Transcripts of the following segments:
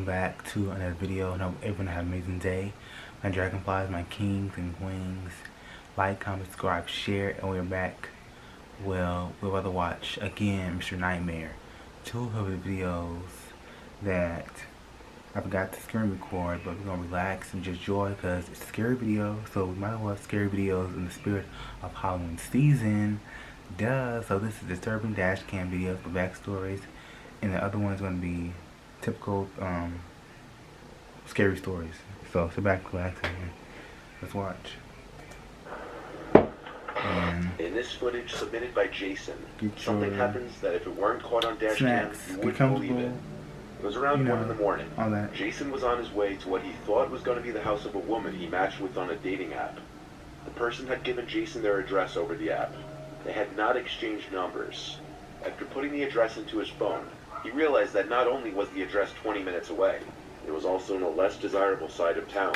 back to another video, and I hope everyone have an amazing day. My dragonflies, my kings and queens. Like, comment, subscribe, share, and we're back. Well, we're about to watch again Mr. Nightmare. Two of the videos that I forgot to screen record, but we're gonna relax and just joy because it's a scary video, so we might as well have scary videos in the spirit of Halloween season. Duh. So this is disturbing dash cam videos for backstories, and the other one is gonna be typical scary stories. So sit back, relax, and let's watch. And in this footage submitted by Jason, something happens that if it weren't caught on dash cam, you wouldn't believe it. It was around 1 in the morning. Jason was on his way to what he thought was going to be the house of a woman he matched with on a dating app. The person had given Jason their address over the app. They had not exchanged numbers. After putting the address into his phone, he realized that not only was the address 20 minutes away, it was also in a less desirable side of town.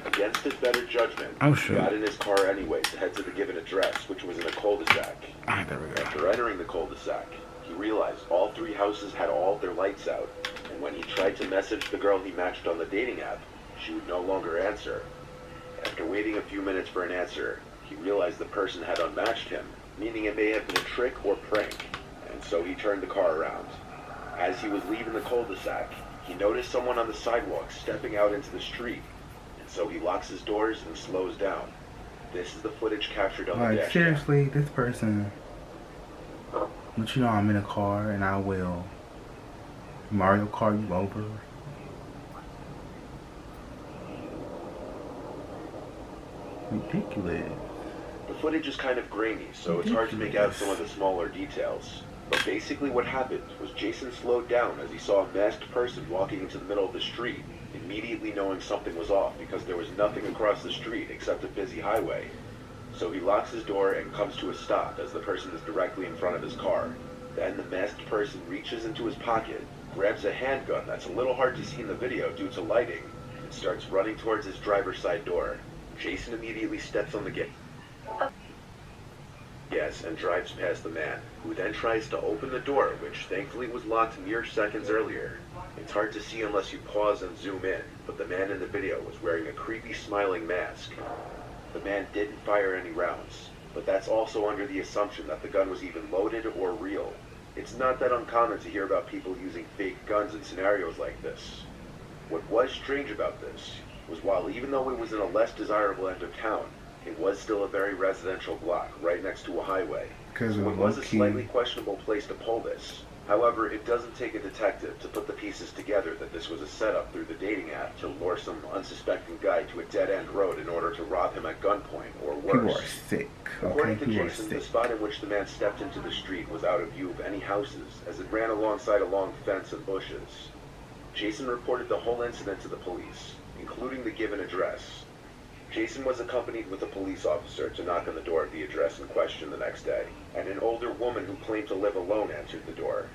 Against his better judgment, he got in his car anyway to head to the given address, which was in a cul-de-sac. After entering the cul-de-sac, he realized all three houses had all their lights out, and when he tried to message the girl he matched on the dating app, she would no longer answer. After waiting a few minutes for an answer, he realized the person had unmatched him, meaning it may have been a trick or prank, and so he turned the car around. As he was leaving the cul-de-sac, he noticed someone on the sidewalk stepping out into the street, and so he locks his doors and slows down. This is the footage captured on the dash cam. Seriously, this person, but you know I'm in a car and I will Mario Kart you over. Ridiculous. The footage is kind of grainy, so it's hard to make out some of the smaller details. But basically what happened was Jason slowed down as he saw a masked person walking into the middle of the street, immediately knowing something was off because there was nothing across the street except a busy highway. So he locks his door and comes to a stop as the person is directly in front of his car. Then the masked person reaches into his pocket, grabs a handgun that's a little hard to see in the video due to lighting, and starts running towards his driver's side door. Jason immediately steps on the gas and drives past the man, who then tries to open the door, which thankfully was locked mere seconds earlier. It's hard to see unless you pause and zoom in, but the man in the video was wearing a creepy smiling mask. The man didn't fire any rounds, but that's also under the assumption that the gun was even loaded or real. It's not that uncommon to hear about people using fake guns in scenarios like this. What was strange about this was while even though it was in a less desirable end of town, it was still a very residential block right next to a highway. So it was a slightly questionable place to pull this. However, it doesn't take a detective to put the pieces together that this was a setup through the dating app to lure some unsuspecting guy to a dead-end road in order to rob him at gunpoint or worse. People are sick. According to Jason, the spot in which the man stepped into the street was out of view of any houses, as it ran alongside a long fence and bushes. Jason reported the whole incident to the police, including the given address. Jason was accompanied with a police officer to knock on the door of the address in question the next day, and an older woman who claimed to live alone answered the door.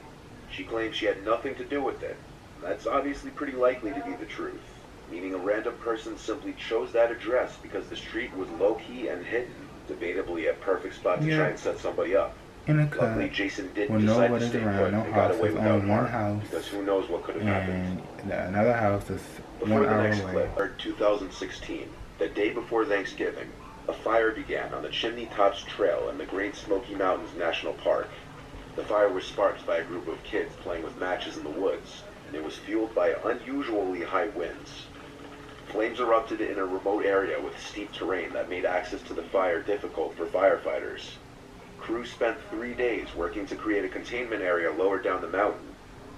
She claimed she had nothing to do with it. That's obviously pretty likely to be the truth, meaning a random person simply chose that address because the street was low-key and hidden, debatably a perfect spot to try and set somebody up. Luckily, Jason didn't decide to stay put and got away without harm, because who knows what could have happened. Another house is Before the next clip, 2016, the day before Thanksgiving, a fire began on the Chimney Tops Trail in the Great Smoky Mountains National Park. The fire was sparked by a group of kids playing with matches in the woods, and it was fueled by unusually high winds. Flames erupted in a remote area with steep terrain that made access to the fire difficult for firefighters. Crews spent 3 days working to create a containment area lower down the mountain.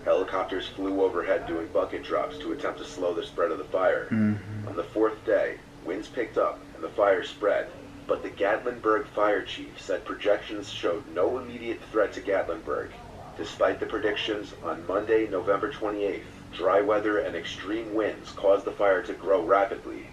Helicopters flew overhead doing bucket drops to attempt to slow the spread of the fire. On the fourth day, winds picked up and the fire spread, but the Gatlinburg fire chief said projections showed no immediate threat to Gatlinburg. Despite the predictions, on Monday, November 28th, dry weather and extreme winds caused the fire to grow rapidly.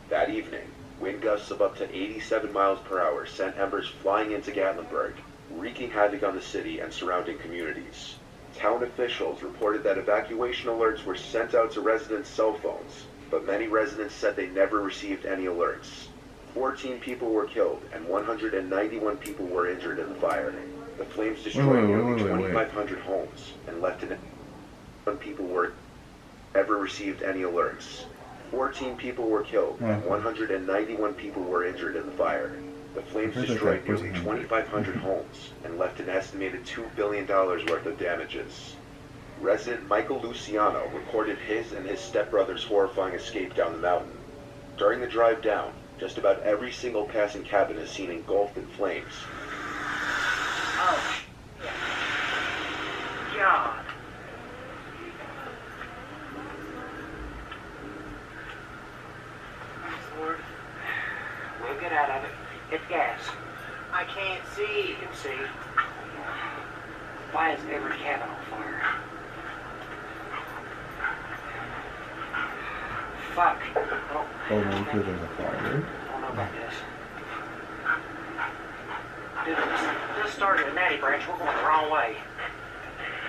That evening, wind gusts of up to 87 miles per hour sent embers flying into Gatlinburg, wreaking havoc on the city and surrounding communities. Town officials reported that evacuation alerts were sent out to residents' cell phones, but many residents said they never received any alerts. 14 people were killed and 191 people were injured in the fire. The flames destroyed nearly 2,500 homes and left 1 people were every received any alerts. 14 people were killed and 191 people were injured in the fire. The flames destroyed nearly 2,500 homes and left an estimated $2 billion worth of damages. Resident Michael Luciano recorded his and his stepbrother's horrifying escape down the mountain. During the drive down, just about every single passing cabin is seen engulfed in flames. Oh, God. Lord, we'll get out of it. Get gas. I can't see. You can see. Why is every cabin on fire? Fuck. Oh, no, because there's a fire. I don't know about this. Dude, this started at Natty Branch. We're going the wrong way.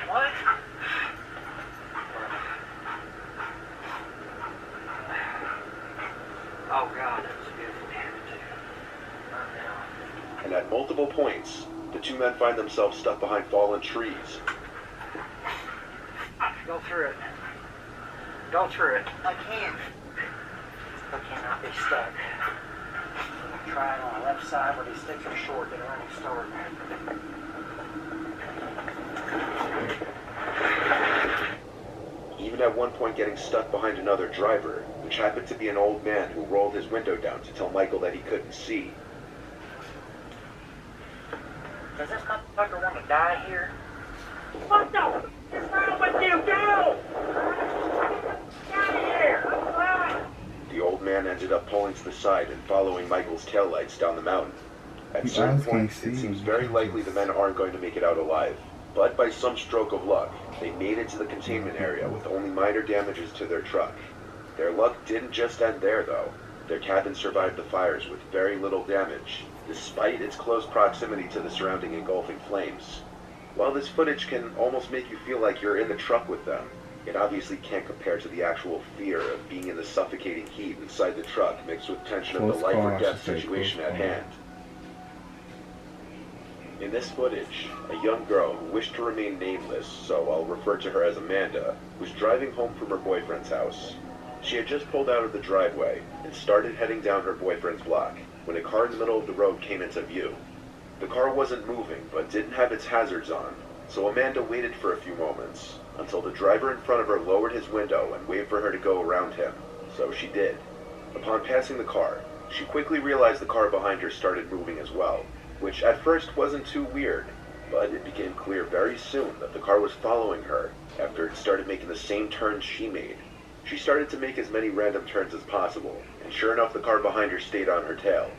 What? Oh, God, that was a beautiful cabin, too. Not now. And at multiple points, the two men find themselves stuck behind fallen trees. Go through it. Go through it. I can't. I cannot be stuck. I'm trying on the left side where these sticks are short that are only start. Even at one point getting stuck behind another driver, which happened to be an old man who rolled his window down to tell Michael that he couldn't see. Does this motherfucker want to die here? What the? What's wrong with you? Go! Get out of here! The old man ended up pulling to the side and following Michael's taillights down the mountain. At certain points, it seems very likely the men aren't going to make it out alive. But by some stroke of luck, they made it to the containment area with only minor damages to their truck. Their luck didn't just end there, though. Their cabin survived the fires with very little damage, despite its close proximity to the surrounding engulfing flames. While this footage can almost make you feel like you're in the truck with them, it obviously can't compare to the actual fear of being in the suffocating heat inside the truck mixed with tension of the life or death situation at hand. In this footage, a young girl who wished to remain nameless, so I'll refer to her as Amanda, was driving home from her boyfriend's house. She had just pulled out of the driveway and started heading down her boyfriend's block when a car in the middle of the road came into view. The car wasn't moving but didn't have its hazards on, so Amanda waited for a few moments until the driver in front of her lowered his window and waved for her to go around him, so she did. Upon passing the car, she quickly realized the car behind her started moving as well, which at first wasn't too weird, but it became clear very soon that the car was following her after it started making the same turns she made. She started to make as many random turns as possible, and sure enough the car behind her stayed on her tail.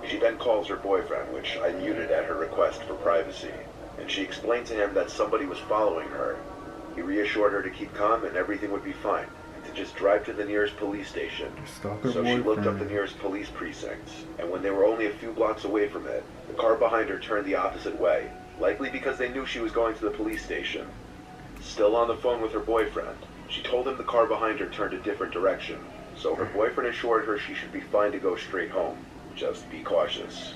She then calls her boyfriend, which I muted at her request for privacy, and she explained to him that somebody was following her. He reassured her to keep calm and everything would be fine, and to just drive to the nearest police station. So she looked up the nearest police precinct, and when they were only a few blocks away from it, the car behind her turned the opposite way, likely because they knew she was going to the police station. Still on the phone with her boyfriend, she told him the car behind her turned a different direction, so her boyfriend assured her she should be fine to go straight home. Just be cautious.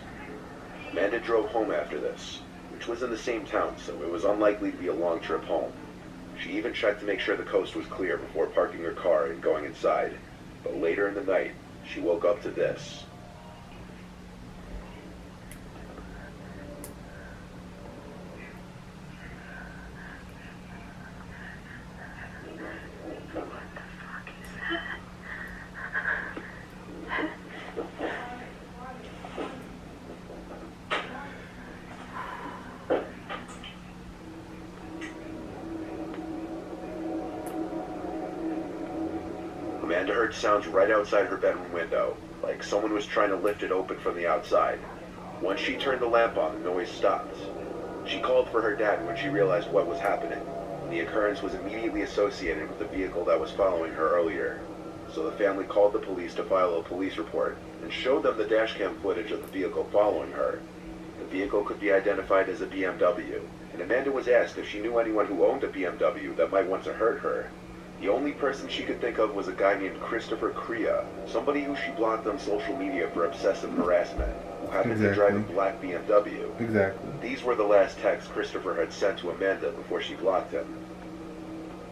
Amanda drove home after this, which was in the same town, so it was unlikely to be a long trip home. She even checked to make sure the coast was clear before parking her car and going inside, but later in the night, she woke up to this. Amanda heard sounds right outside her bedroom window, like someone was trying to lift it open from the outside. Once she turned the lamp on, the noise stopped. She called for her dad when she realized what was happening. The occurrence was immediately associated with the vehicle that was following her earlier. So the family called the police to file a police report and showed them the dashcam footage of the vehicle following her. The vehicle could be identified as a BMW, and Amanda was asked if she knew anyone who owned a BMW that might want to hurt her. The only person she could think of was a guy named Christopher Crea, somebody who she blocked on social media for obsessive harassment, who happened to drive a black BMW. Exactly. These were the last texts Christopher had sent to Amanda before she blocked him.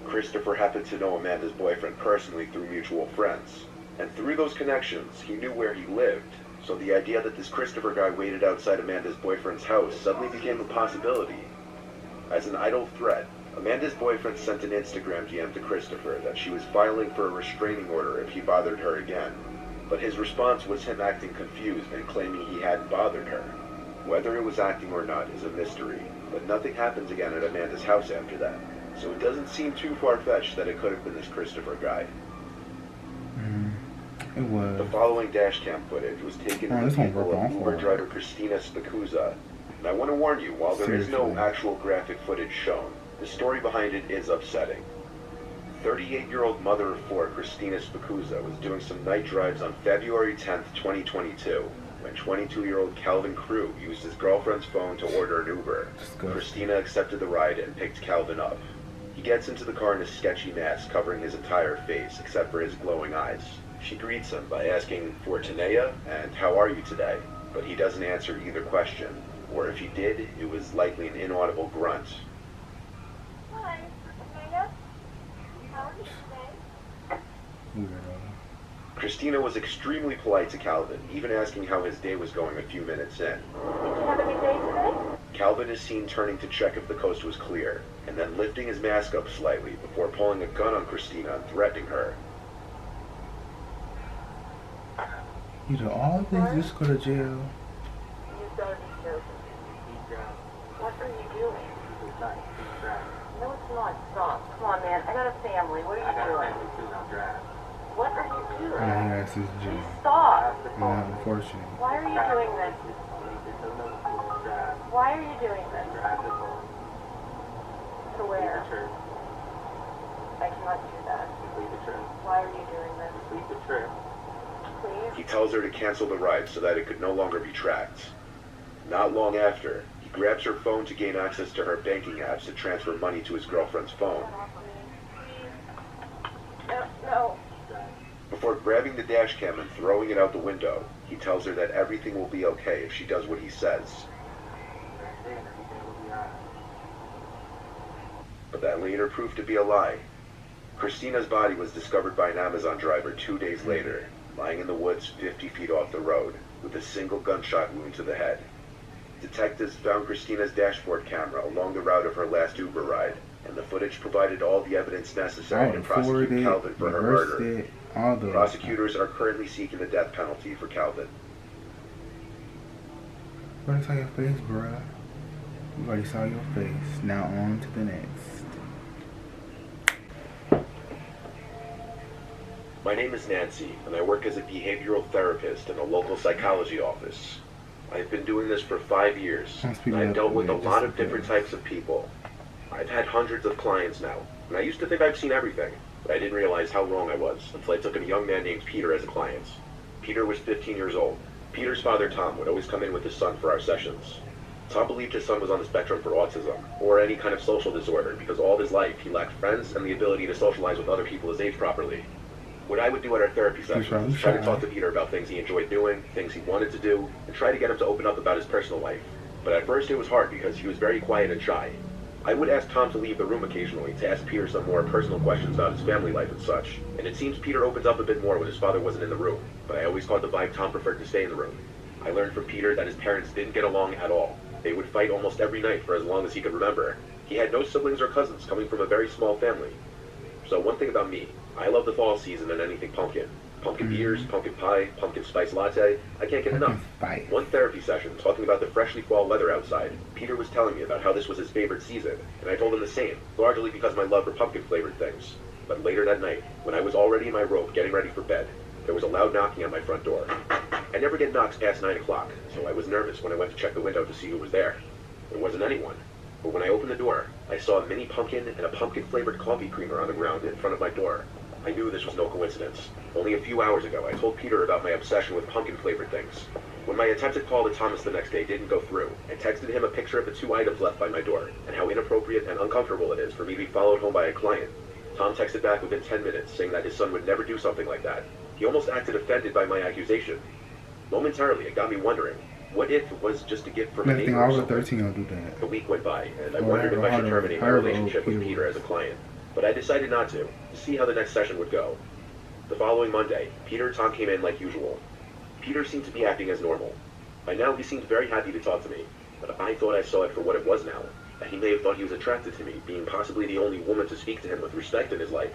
Christopher happened to know Amanda's boyfriend personally through mutual friends, and through those connections, he knew where he lived, so the idea that this Christopher guy waited outside Amanda's boyfriend's house suddenly became a possibility. As an idle threat, Amanda's boyfriend sent an Instagram DM to Christopher that she was filing for a restraining order if he bothered her again, but his response was him acting confused and claiming he hadn't bothered her. Whether it was acting or not is a mystery, but nothing happens again at Amanda's house after that, so it doesn't seem too far-fetched that it could have been this Christopher guy. It was. The following dashcam footage was taken from the vehicle of Uber driver Christina Spikuza, and I want to warn you, while there is no actual graphic footage shown, the story behind it is upsetting. 38-year-old mother of four Christina Spikuza was doing some night drives on February 10th, 2022, when 22-year-old Calvin Crew used his girlfriend's phone to order an Uber. Christina accepted the ride and picked Calvin up. He gets into the car in a sketchy mask covering his entire face except for his glowing eyes. She greets him by asking for Tanea and how are you today, but he doesn't answer either question, or if he did, it was likely an inaudible grunt. Hi, Tanea. How are you today? Weirdo. Christina was extremely polite to Calvin, even asking how his day was going a few minutes in. Did you have a good day today? Calvin is seen turning to check if the coast was clear, and then lifting his mask up slightly before pulling a gun on Christina and threatening her. You do all this, just go to jail. You've got to be careful. What are you doing? No, it's not. Stop. Come on, man. I got a family. What are you doing? What are you doing? And he asked his Please jail. stop. Not unfortunate. Why are you doing this? Why are you doing this? To where? I cannot do that. Why are you doing this? Please? He tells her to cancel the ride so that it could no longer be tracked. Not long after, he grabs her phone to gain access to her banking apps to transfer money to his girlfriend's phone. No, no. Before grabbing the dash cam and throwing it out the window, he tells her that everything will be okay if she does what he says. But that later proved to be a lie. Christina's body was discovered by an Amazon driver 2 days later, lying in the woods 50 feet off the road, with a single gunshot wound to the head. Detectives found Christina's dashboard camera along the route of her last Uber ride, and the footage provided all the evidence necessary to prosecute Calvin for her murder. Prosecutors are currently seeking the death penalty for Calvin. What is on your face, bruh? We already saw your face. Now on to the next. My name is Nancy, and I work as a behavioral therapist in a local psychology office. I've been doing this for 5 years, and I've dealt with a lot of different types of people. I've had hundreds of clients now, and I used to think I've seen everything, but I didn't realize how wrong I was until I took a young man named Peter as a client. Peter was 15 years old. Peter's father, Tom, would always come in with his son for our sessions. Tom believed his son was on the spectrum for autism, or any kind of social disorder, because all his life he lacked friends and the ability to socialize with other people his age properly. What I would do at our therapy sessions is try to talk to Peter about things he enjoyed doing, things he wanted to do, and try to get him to open up about his personal life. But at first it was hard because he was very quiet and shy. I would ask Tom to leave the room occasionally to ask Peter some more personal questions about his family life and such, and it seems Peter opens up a bit more when his father wasn't in the room, but I always caught the vibe Tom preferred to stay in the room. I learned from Peter that his parents didn't get along at all. They would fight almost every night for as long as he could remember. He had no siblings or cousins, coming from a very small family. So one thing about me, I love the fall season and anything pumpkin. Pumpkin beers, pumpkin pie, pumpkin spice latte. I can't get enough. One therapy session, talking about the freshly fall weather outside, Peter was telling me about how this was his favorite season, and I told him the same, largely because of my love for pumpkin-flavored things. But later that night, when I was already in my robe getting ready for bed, there was a loud knocking at my front door. I never get knocks past 9 o'clock, so I was nervous when I went to check the window to see who was there. There wasn't anyone. But when I opened the door, I saw a mini pumpkin and a pumpkin-flavored coffee creamer on the ground in front of my door. I knew this was no coincidence. Only a few hours ago, I told Peter about my obsession with pumpkin-flavored things. When my attempted call to Thomas the next day didn't go through, I texted him a picture of the 2 items left by my door, and how inappropriate and uncomfortable it is for me to be followed home by a client. Tom texted back within 10 minutes saying that his son would never do something like that. He almost acted offended by my accusation. Momentarily, it got me wondering, what if it was just a gift from a Next thing, neighbor I or was something? 13, I'll do that. The week went by, and I Oh, wondered if I should I terminate my heard of relationship with Peter. Peter as a client. But I decided not to see how the next session would go. The following Monday, Peter and Tom came in like usual. Peter seemed to be acting as normal. By now, he seemed very happy to talk to me, but I thought I saw it for what it was now, that he may have thought he was attracted to me, being possibly the only woman to speak to him with respect in his life.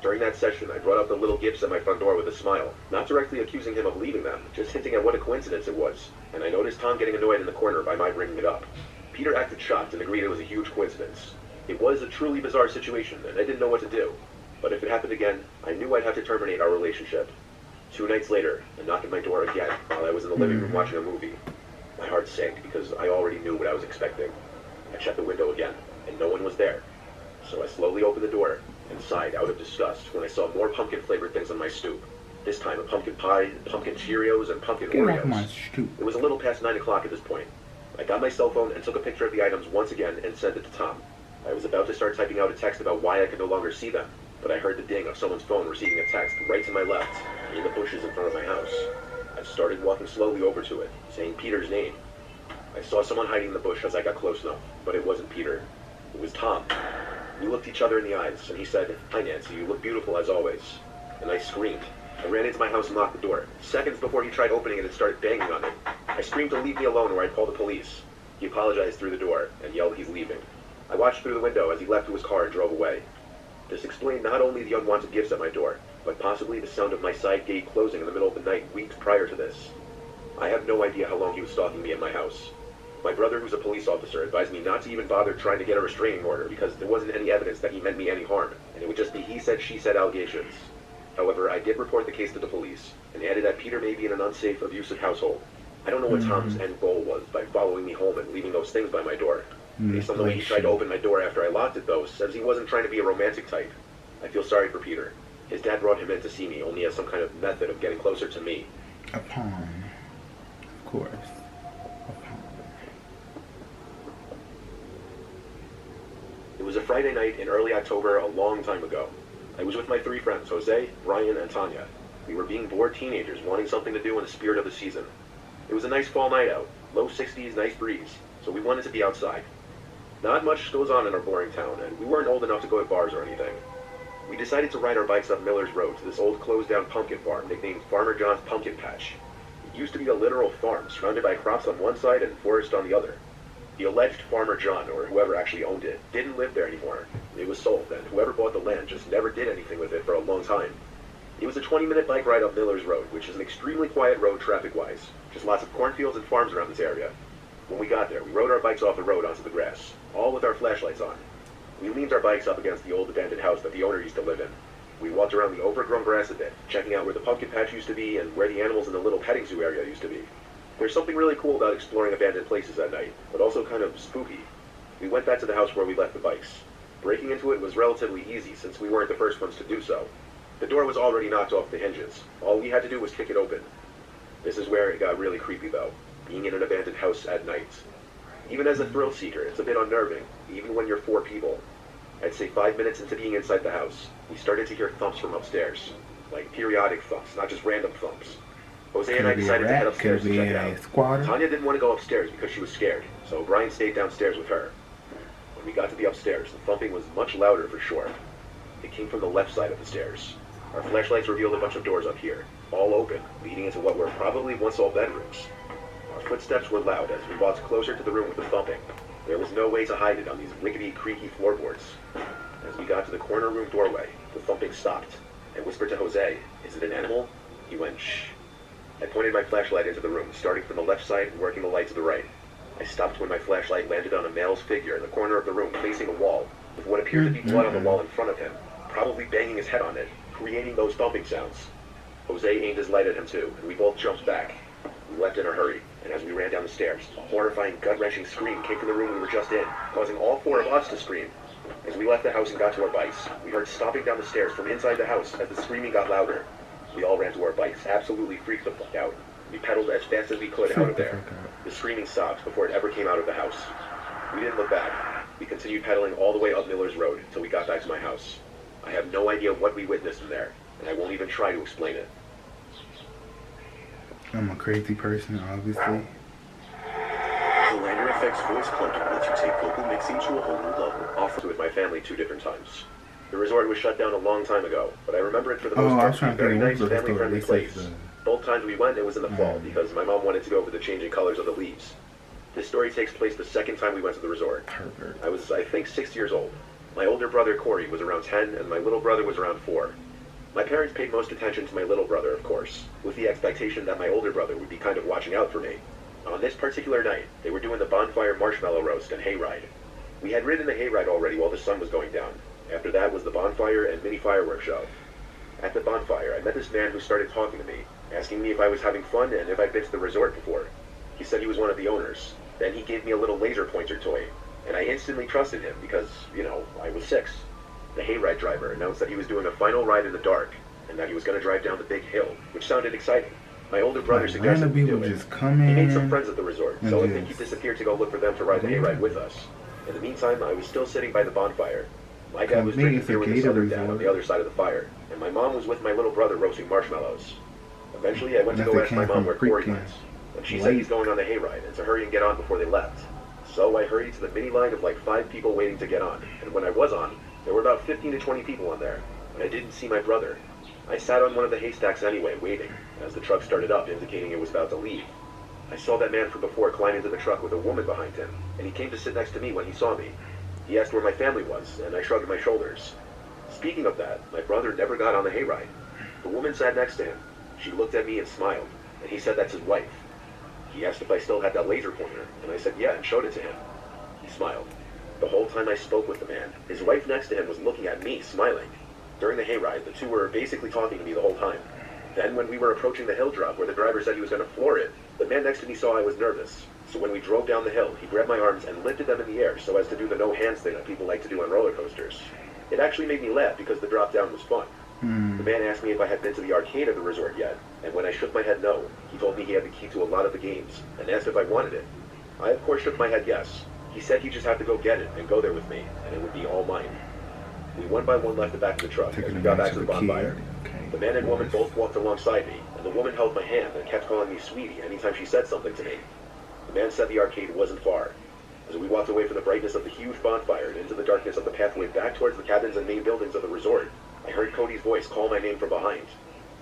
During that session, I brought up the little gifts at my front door with a smile, not directly accusing him of leaving them, just hinting at what a coincidence it was, and I noticed Tom getting annoyed in the corner by my bringing it up. Peter acted shocked and agreed it was a huge coincidence. It was a truly bizarre situation, and I didn't know what to do. But if it happened again, I knew I'd have to terminate our relationship. 2 nights later, a knock at my door again while I was in the living room watching a movie. My heart sank because I already knew what I was expecting. I checked the window again, and no one was there. So I slowly opened the door and sighed out of disgust when I saw more pumpkin-flavored things on my stoop. This time a pumpkin pie, pumpkin Cheerios, and pumpkin Get off my Oreos. stoop. It was a little past 9 o'clock at this point. I got my cell phone and took a picture of the items once again and sent it to Tom. I was about to start typing out a text about why I could no longer see them, but I heard the ding of someone's phone receiving a text right to my left, in the bushes in front of my house. I started walking slowly over to it, saying Peter's name. I saw someone hiding in the bush as I got close enough, but it wasn't Peter. It was Tom. We looked each other in the eyes, and he said, "Hi Nancy, you look beautiful as always." And I screamed. I ran into my house and locked the door. Seconds before he tried opening it and started banging on me. I screamed to leave me alone or I'd call the police. He apologized through the door and yelled he's leaving. I watched through the window as he left to his car and drove away. This explained not only the unwanted gifts at my door, but possibly the sound of my side gate closing in the middle of the night weeks prior to this. I have no idea how long he was stalking me at my house. My brother, who's a police officer, advised me not to even bother trying to get a restraining order because there wasn't any evidence that he meant me any harm, and it would just be he said, she said allegations. However, I did report the case to the police, and added that Peter may be in an unsafe, abusive household. I don't know what Tom's end goal was by following me home and leaving those things by my door. Based on the way he tried to open my door after I locked it, though, says he wasn't trying to be a romantic type. I feel sorry for Peter. His dad brought him in to see me only as some kind of method of getting closer to me. A pawn. Of course. A pawn. It was a Friday night in early October a long time ago. I was with my 3 friends, Jose, Brian, and Tanya. We were being bored teenagers wanting something to do in the spirit of the season. It was a nice fall night out, low 60s, nice breeze, so we wanted to be outside. Not much goes on in our boring town, and we weren't old enough to go to bars or anything. We decided to ride our bikes up Miller's Road to this old closed-down pumpkin farm nicknamed Farmer John's Pumpkin Patch. It used to be a literal farm surrounded by crops on one side and forest on the other. The alleged Farmer John, or whoever actually owned it, didn't live there anymore. It was sold, and whoever bought the land just never did anything with it for a long time. It was a 20-minute bike ride up Miller's Road, which is an extremely quiet road traffic-wise. Just lots of cornfields and farms around this area. When we got there, we rode our bikes off the road onto the grass, all with our flashlights on. We leaned our bikes up against the old abandoned house that the owner used to live in. We walked around the overgrown grass a bit, checking out where the pumpkin patch used to be and where the animals in the little petting zoo area used to be. There's something really cool about exploring abandoned places at night, but also kind of spooky. We went back to the house where we left the bikes. Breaking into it was relatively easy since we weren't the first ones to do so. The door was already knocked off the hinges. All we had to do was kick it open. This is where it got really creepy though, being in an abandoned house at night. Even as a thrill seeker, it's a bit unnerving, even when you're 4 people. I'd say 5 minutes into being inside the house, we started to hear thumps from upstairs. Like periodic thumps, not just random thumps. Jose and I decided to head upstairs to check it out. Squatter. Tanya didn't want to go upstairs because she was scared, so Brian stayed downstairs with her. When we got to the upstairs, the thumping was much louder for sure. It came from the left side of the stairs. Our flashlights revealed a bunch of doors up here, all open, leading into what were probably once all bedrooms. Our footsteps were loud as we walked closer to the room with the thumping. There was no way to hide it on these rickety, creaky floorboards. As we got to the corner room doorway, the thumping stopped. I whispered to Jose, "Is it an animal?" He went, "Shh." I pointed my flashlight into the room, starting from the left side and working the light to the right. I stopped when my flashlight landed on a male's figure in the corner of the room facing a wall, with what appeared to be blood on the wall in front of him, probably banging his head on it, creating those thumping sounds. Jose aimed his light at him too, and we both jumped back. We left in a hurry, and as we ran down the stairs, a horrifying, gut-wrenching scream came from the room we were just in, causing all 4 of us to scream. As we left the house and got to our bikes, we heard stomping down the stairs from inside the house as the screaming got louder. We all ran to our bikes, absolutely freaked the fuck out. We pedaled as fast as we could out of there. The screaming stopped before it ever came out of the house. We didn't look back. We continued pedaling all the way up Miller's Road until we got back to my house. I have no idea what we witnessed in there, and I won't even try to explain it. I'm a crazy person, obviously. The Lander Effect's voice clunking lets you take vocal mixing to a whole new level. Offered with my family 2 different times. The resort was shut down a long time ago, but I remember it for the most I part was to be trying a to very think nice, what was the family-friendly story. place. Both times we went, it was in the fall, because my mom wanted to go over the changing colors of the leaves. This story takes place the second time we went to the resort. Pervert. I was, I think, 6 years old. My older brother, Corey, was around 10, and my little brother was around 4. My parents paid most attention to my little brother, of course, with the expectation that my older brother would be kind of watching out for me. On this particular night, they were doing the bonfire marshmallow roast and hayride. We had ridden the hayride already while the sun was going down. After that was the bonfire and mini fireworks show. At the bonfire, I met this man who started talking to me, asking me if I was having fun and if I'd been to the resort before. He said he was one of the owners. Then he gave me a little laser pointer toy, and I instantly trusted him because, you know, I was 6. The hayride driver announced that he was doing a final ride in the dark, and that he was going to drive down the big hill, which sounded exciting. My older brother suggested we do it. Just come He in. made some friends at the resort, so I think he just disappeared to go look for them to ride the hayride with us. In the meantime, I was still sitting by the bonfire. My dad was drinking beer with his other dad on the other side of the fire, and my mom was with my little brother roasting marshmallows. Eventually, I went to go ask my mom where Corey went, and she said he's going on the hayride and to hurry and get on before they left. So I hurried to the mini line of like 5 people waiting to get on, and when I was on, there were about 15 to 20 people on there, and I didn't see my brother. I sat on one of the haystacks anyway, waiting, as the truck started up, indicating it was about to leave. I saw that man from before climb into the truck with a woman behind him, and he came to sit next to me when he saw me. He asked where my family was, and I shrugged my shoulders. Speaking of that, my brother never got on the hayride. The woman sat next to him. She looked at me and smiled, and he said that's his wife. He asked if I still had that laser pointer, and I said yeah, and showed it to him. He smiled. The whole time I spoke with the man, his wife next to him was looking at me, smiling. During the hayride, the two were basically talking to me the whole time. Then when we were approaching the hill drop where the driver said he was going to floor it, the man next to me saw I was nervous. So when we drove down the hill, he grabbed my arms and lifted them in the air so as to do the no hands thing that people like to do on roller coasters. It actually made me laugh because the drop down was fun. The man asked me if I had been to the arcade of the resort yet, and when I shook my head no, he told me he had the key to a lot of the games, and asked if I wanted it. I of course shook my head yes. He said he'd just have to go get it and go there with me, and it would be all mine. We one by one left the back of the truck as we got back to the bonfire. The man and woman both walked alongside me, and the woman held my hand and kept calling me sweetie anytime she said something to me. The man said the arcade wasn't far. As we walked away from the brightness of the huge bonfire and into the darkness of the pathway back towards the cabins and main buildings of the resort, I heard Cody's voice call my name from behind.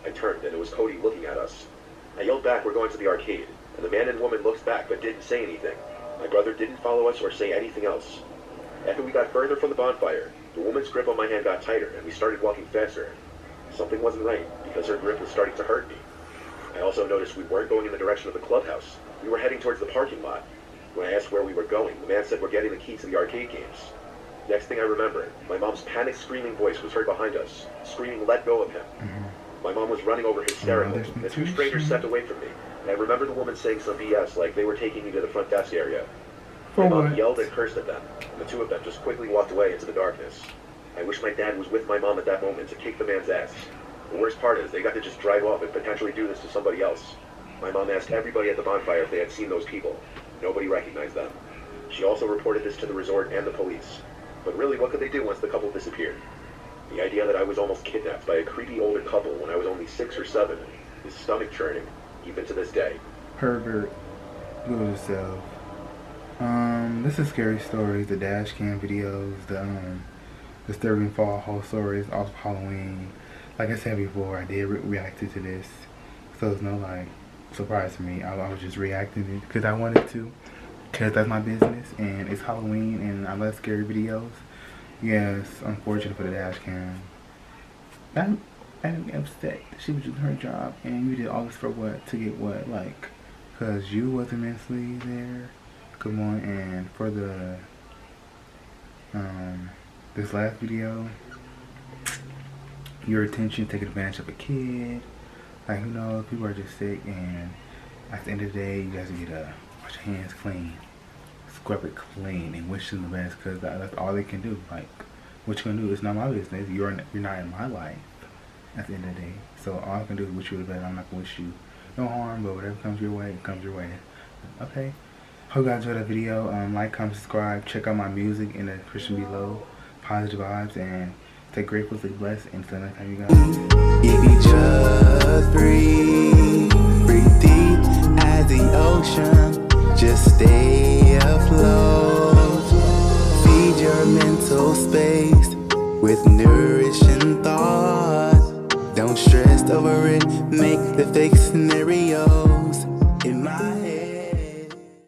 I turned, and it was Cody looking at us. I yelled back, "We're going to the arcade," and the man and woman looked back but didn't say anything. My brother didn't follow us or say anything else. After we got further from the bonfire, the woman's grip on my hand got tighter, and we started walking faster. Something wasn't right, because her grip was starting to hurt me. I also noticed we weren't going in the direction of the clubhouse. We were heading towards the parking lot. When I asked where we were going, the man said we're getting the key to the arcade games. Next thing I remember, my mom's panicked screaming voice was heard behind us, screaming, "Let go of him." My mom was running over hysterically. The two strangers stepped away from me, and I remember the woman saying some BS like they were taking me to the front desk area. My mom yelled and cursed at them, and the two of them just quickly walked away into the darkness. I wish my dad was with my mom at that moment to kick the man's ass. The worst part is they got to just drive off and potentially do this to somebody else. My mom asked everybody at the bonfire if they had seen those people. Nobody recognized them. She also reported this to the resort and the police. But really, what could they do once the couple disappeared? The idea that I was almost kidnapped by a creepy older couple when I was only 6 or 7 is stomach churning, even to this day. Pervert. Go to yourself. This is scary stories, the dash cam videos, the disturbing fall horror stories, also Halloween. Like I said before, I did reacted to this, so it's no like surprise to me. I was just reacting to it because I wanted to, because that's my business, and it's Halloween, and I love scary videos. Yes, unfortunate for the dash cam. I'm upset. She was doing her job, and you did all this for what? To get what? Like, because you wasn't mentally there. Come on, and for the this last video, your attention taking advantage of a kid. Like, who knows, people are just sick, and at the end of the day, you guys get to wash your hands clean, scrub it clean, and wish them the best, because that's all they can do. Like, what you gonna do? It's not my business. You're not in my life at the end of the day. So all I can do is wish you the best. I'm not gonna wish you no harm, but whatever comes your way, it comes your way. Okay. Hope you guys enjoyed the video. Like, comment, subscribe. Check out my music in the description below. Positive vibes, and Stay grateful, stay blessed, and until next time, you guys. If you just breathe, breathe deep as the ocean, just stay afloat. Feed your mental space with nourishing thoughts. Don't stress over it, make the fake scenario